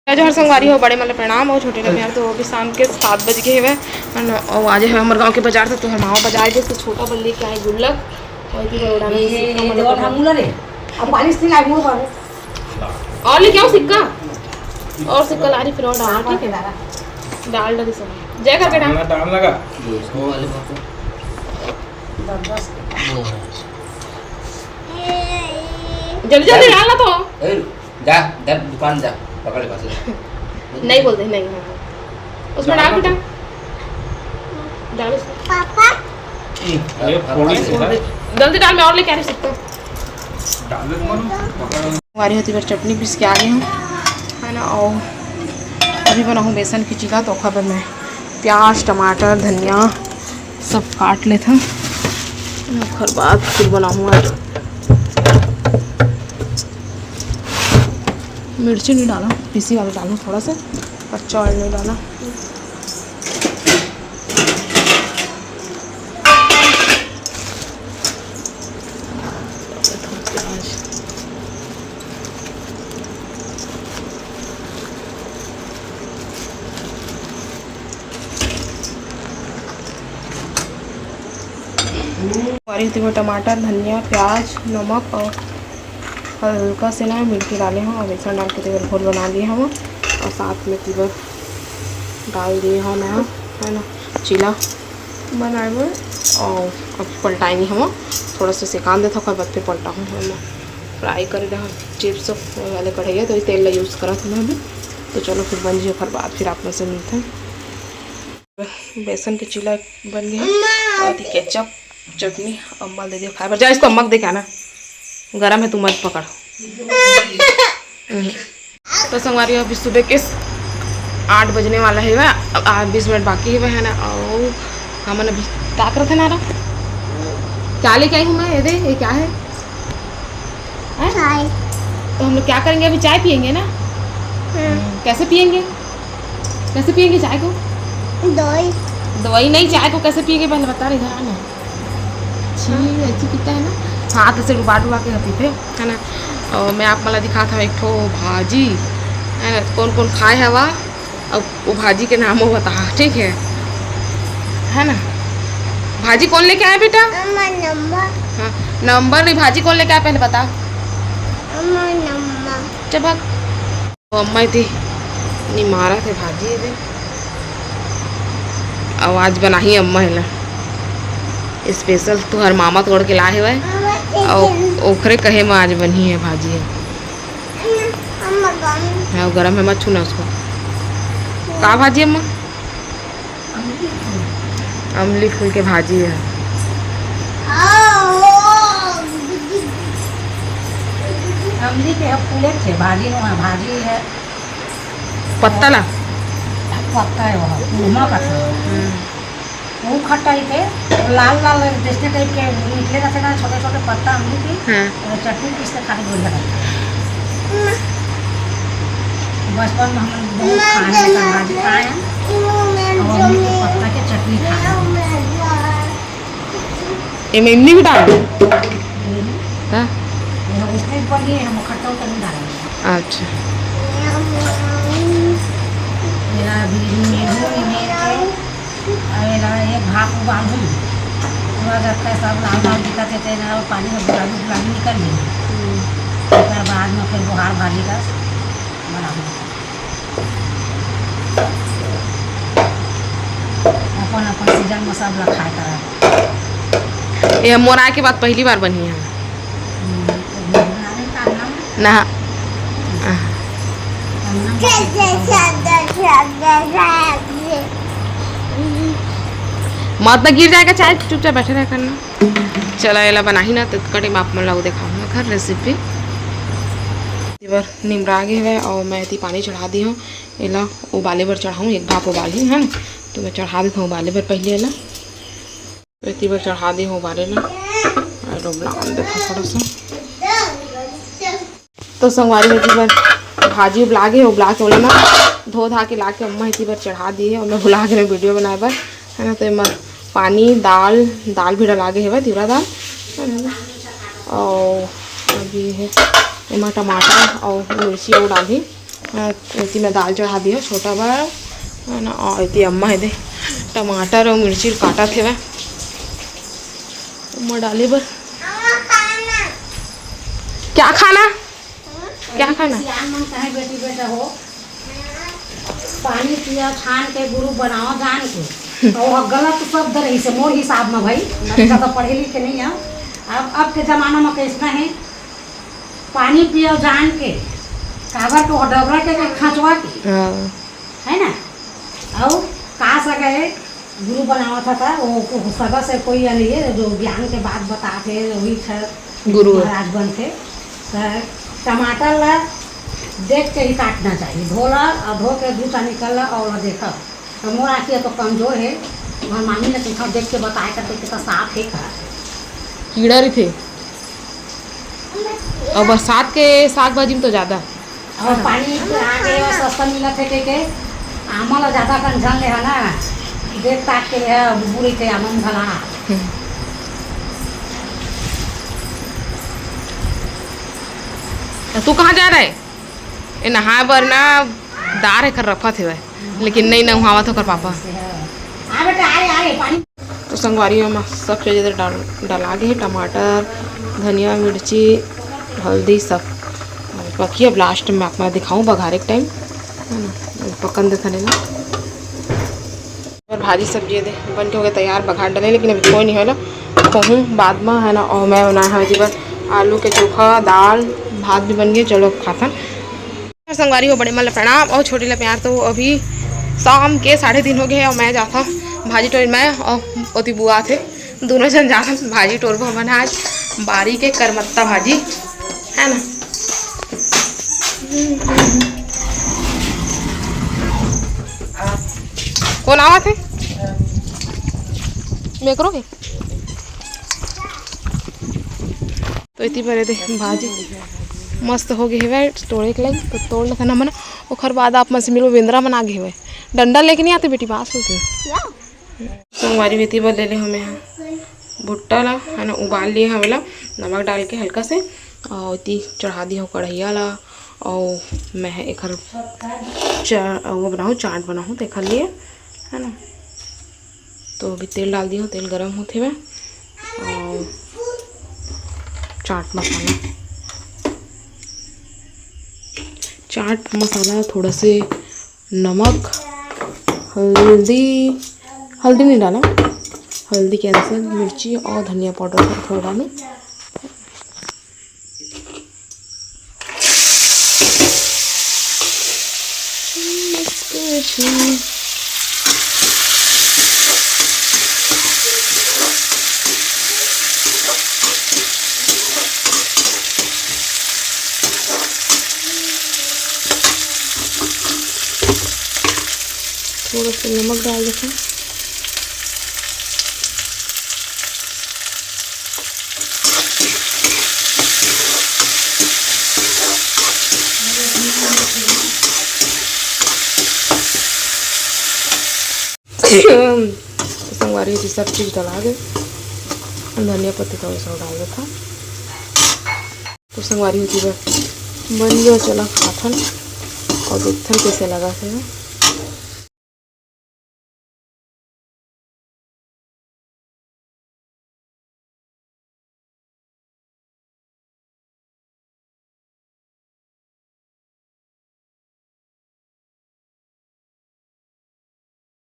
जो हर संगवारी हो बड़े मतलब प्रणाम और छोटे प्यार। तो अभी शाम के 7 बज गए हुए और आज है हमारे गाँव के बाजार से। तो हम माओ बाजार के तो छोटा बल्ली क्या है गुल्लक और लेके आओ सिक्का और सिक्का ला रही फिर और डाल ठीक है डाल डाल सब जय करके डाल लगा जल्दी जल्दी डालना तो जा दुकान जा पकड़ पास नहीं बोलते नहीं उसमें डाल बेटा डाल पापा जल्दी डाल मैं और लेके आ रही सकता हमारी होती है चटनी पीस के आ गई हूँ है ना। और अभी बनाऊँ बेसन की चिला तो खबर मैं प्याज टमाटर धनिया सब काट लेता हूँ फिर बाद फिर बनाऊँगा। मिर्ची नहीं डाला पीसी वाला डालूँ थोड़ा सा कच्चा ऑयल नहीं डाला। थी वो टमाटर धनिया प्याज नमक और हल्का से ना मिर्ची डाले हैं और बेसन डाल के तेल घोल बना लिए हम और साथ में तीबर डाल दिए हैं ना है ना चिला बनाए हुए और अब पलटाएंगे हम थोड़ा सा सिका देता हूँ बाद फिर पलटा हूँ हम फ्राई कर रहे चिप्स वाले कढ़ाई तो तेल ला यूज़ करा था अभी। तो चलो फिर बन जाए फिर बाद फिर आप में से मिलते हैं। बेसन के चिला बन गए और केचप चटनी अम्मा दे दिया खाए पर जा इसको अम्मा दे के आना गरम है तू मत पकड़। तो संगवारी अभी सुबह के 8 बजने वाला है वह 20 मिनट बाकी है वह है ना। और हम अभी ताक रहे थे ना क्या लेके आई हूँ मैं ये क्या है चाय। तो हम लोग क्या करेंगे अभी चाय पियेंगे ना। कैसे पियेंगे चाय को दवाई नहीं चाय को कैसे पियेंगे पहले बता रहे इधर आना अच्छी पीता है ना हाथ से डुबा के पीते है ना। और मैं आप मला दिखा था एक ठो भाजी है ना कौन कौन खाए है वह और वो भाजी के नाम बता ठीक है ना। भाजी कौन लेके आया बेटा हाँ नंबर नहीं भाजी कौन लेके आया पहले बता चल अम्मा थी नहीं मारा थे भाजी दे आवाज बना ही अम्मा है ना स्पेशल तो हर मामा तोड़ के लाए हुए और ओखरे कहे में आज बनी है भाजी है वो गरम है मत छूना उसको का भाजी अम्मा अमली फूल के भाजी है अमली के फूले थे भाजी भाजी है पत्ता ला पत्ता है वहाँ का वो खट्टा ही थे लाल लाल जैसे टाइप के निकले रहते ना छोटे छोटे पत्ता अमली की चटनी पीसते खाने बढ़िया लगता बचपन में हम बहुत खाए भाजी खाए हैं और अमली के पत्ता की चटनी खाए इमली भी डाल उसमें बढ़िया हम खट्टा उतर नहीं डालेंगे। अच्छा मेरा एक भाप बांधू पूरा रखा है सब लाल लाल दिखाते थे ना पानी में गुलाबी गुलाबी निकल गई फिर बाद में फिर बुहार भाजी का बना अपन अपन सीजन में सब रखा करा ये मोरा के बाद पहली बार बनी है ना मत ना गिर जाएगा चाय चुपचाप बैठे रह करना चला एला बना ही ना तो कटे माप में लाओ दिखाऊंगा घर रेसिपी निमरा गए हुए और मैं इतनी पानी चढ़ा दी हूँ एला उबाले पर चढ़ाऊँ एक भाप उबाली है ना तो मैं चढ़ा देता हूँ उबाले पर पहले एला तो इतनी बार चढ़ा दी हूँ उबाले ना बना देखा थोड़ा सा। तो संगवारी में बार भाजी उबला के बोला ना धो धा के ला के अम्मा इतनी बार चढ़ा दी है और मैं बुला के मैं वीडियो बनाए बार है ना। तो पानी दाल भी डला के है तीवरा दाल है ना और अभी है इमा टमाटर और मिर्ची और डाली इतनी मैं दाल चढ़ा दी है छोटा बा है ना। और इतनी अम्मा है दे टमाटर और मिर्ची काटा थे वह अम्मा डाले बर। क्या खाना क्या खाना कहे बेटी बेटा हो पानी पिया छान के गुरु बनाओ जान के और गलत शब्द रही से मोर हिसाब में भाई ज़्यादा पढ़े लिखे नहीं है। अब के ज़माना में कैसा है पानी पियो जान के काबर को डबरा के खचवा के है ना। और कहा सके गुरु बनावा था वो सगा से कोई नहीं है जो ज्ञान के बात बताते वही गुरु महाराज बनते। टमाटर ला देख के ही काटना चाहिए धोला और धो के दूसरा निकल और देखा तो मोरा किया तो कमजोर है और मामी ने तुम देख के बताया करते कि तो साफ है का कीड़ा रही थे। और बरसात के साग भाजी में तो ज़्यादा और पानी आगे सस्ता मिला थे के आमल ज़्यादा कंझन ले है ना देख ताक के है बुरी थे आमन भला। तू कहाँ जा रहा है ये नहा बर ना दार है कर रफा थे वह लेकिन नहीं नहावा तो कर पापा आ बेटा आए पानी। तो संगवारी में सब चीज़ डाला के टमाटर धनिया मिर्ची हल्दी सब पकी। अब लास्ट में आपको दिखाऊं बघारे के टाइम है ना पकन देखा लेना और भाजी सब्जी दे बन के हो गया तैयार बघार डाले लेकिन अभी कोई नहीं होला कहूँ बाद में है ना। और मैं बनाया है जी बस आलू के चोखा दाल भात भी बन गए चलो खाथन। संगवारी हो बड़े मतलब प्रणाम और छोटे ला प्यार। तो अभी शाम के 3:30 हो गए हैं और मैं जाता भाजी टोर मैं और ओती बुआ थे दोनों जन जाता भाजी टोर को बना आज बारी के करमत्ता भाजी है ना। कौन आवा थे मैं करोगे तो इतनी बड़े दे भाजी मस्त हो गई है तोड़े के लगी तो तोड़ लेते ना मना और बाद आप मसे मिलो बिंद्रा बना गए हुए डंडा लेके नहीं आते बेटी पास होते सोमवारी बेटी बल ले हमें यहाँ भुट्टा ला है ना उबाल लिए हमें नमक डाल के हल्का से और इतनी चढ़ा दी हो कढ़ैया ला और मैं एक वो बनाऊँ चाट बनाऊँ देखा लिए है ना। तो अभी तेल डाल दिया तेल गरम होते हुए और चाट मसाला थोड़ा से नमक हल्दी नहीं डाला हल्दी कैंसिल मिर्ची और धनिया पाउडर थोड़ा डालूँ। थोड़ा सा नमक डाल देते हैं संगवारी थी सब चीज़ डाला दे धनिया पत्ती थोड़ा सा डाल देता तो संगवारी होती बन गया चला खाथन और देखते कैसे लगा थे।